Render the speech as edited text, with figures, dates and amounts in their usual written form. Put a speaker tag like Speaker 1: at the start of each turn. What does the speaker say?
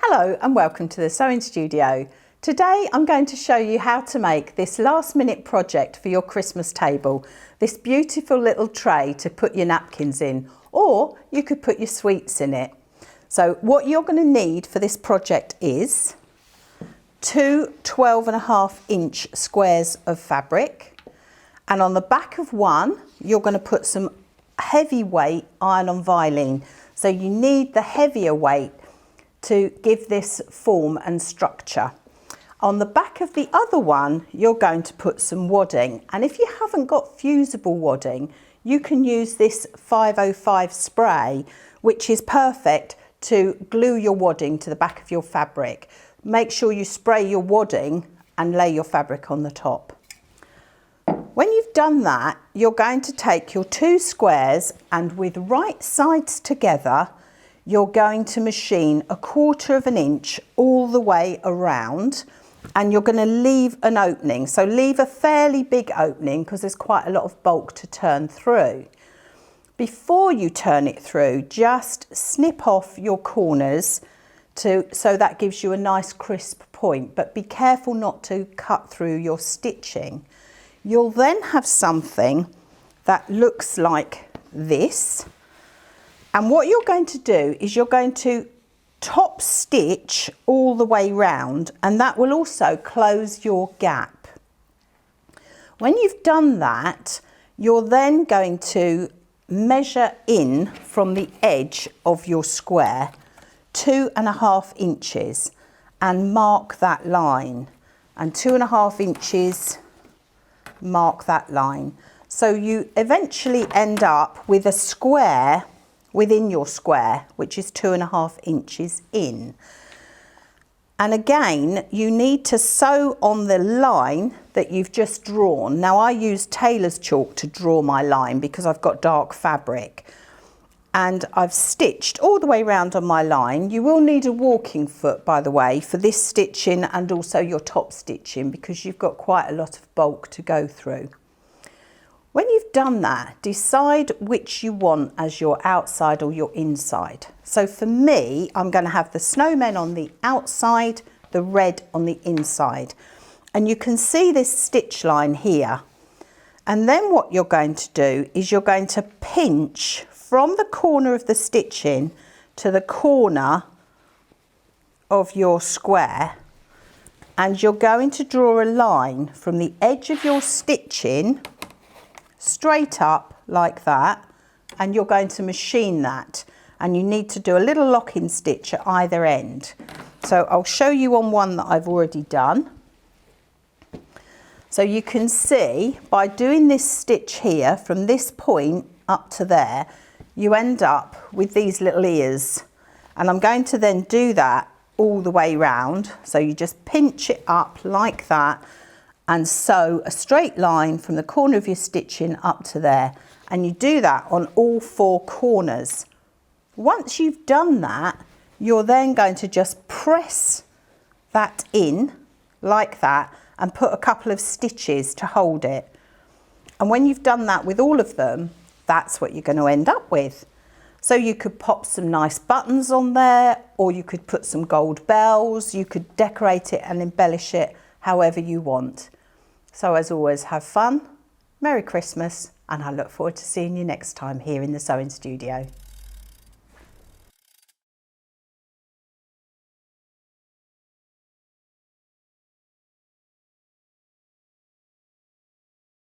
Speaker 1: Hello and welcome to the sewing studio. Today I'm going to show you how to make this last minute project for your Christmas table. This beautiful little tray to put your napkins in, or you could put your sweets in it. So what you're going to need for this project is two 12.5-inch squares of fabric, and on the back of one you're going to put some heavyweight iron-on violin. So you need the heavier weight to give this form and structure. On the back of the other one, you're going to put some wadding. And if you haven't got fusible wadding, you can use this 505 spray, which is perfect to glue your wadding to the back of your fabric. Make sure you spray your wadding and lay your fabric on the top. When you've done that, you're going to take your two squares and with right sides together, you're going to machine 1/4 inch all the way around, and you're going to leave an opening. So leave a fairly big opening because there's quite a lot of bulk to turn through. Before you turn it through, just snip off your corners so that gives you a nice crisp point, but be careful not to cut through your stitching. You'll then have something that looks like this. And what you're going to do is you're going to top stitch all the way round, and that will also close your gap. When you've done that, you're then going to measure in from the edge of your square 2.5 inches and mark that line, and 2.5 inches, mark that line. So you eventually end up with a square within your square, which is 2.5 inches in. And again, you need to sew on the line that you've just drawn. Now I use tailor's chalk to draw my line because I've got dark fabric, and I've stitched all the way around on my line. You will need a walking foot, by the way, for this stitching and also your top stitching, because you've got quite a lot of bulk to go through. When you've done that, decide which you want as your outside or your inside. So for me, I'm going to have the snowmen on the outside, the red on the inside. And you can see this stitch line here. And then what you're going to do is you're going to pinch from the corner of the stitching to the corner of your square. And you're going to draw a line from the edge of your stitching straight up like that, and you're going to machine that, and you need to do a little lock-in stitch at either end. So I'll show you on one that I've already done. So you can see by doing this stitch here from this point up to there, you end up with these little ears, and I'm going to then do that all the way round. So you just pinch it up like that and sew a straight line from the corner of your stitching up to there, and you do that on all 4 corners. Once you've done that, you're then going to just press that in like that and put a couple of stitches to hold it. And when you've done that with all of them, that's what you're going to end up with. So you could pop some nice buttons on there, or you could put some gold bells, you could decorate it and embellish it however you want. So as always, have fun, Merry Christmas, and I look forward to seeing you next time here in the sewing studio.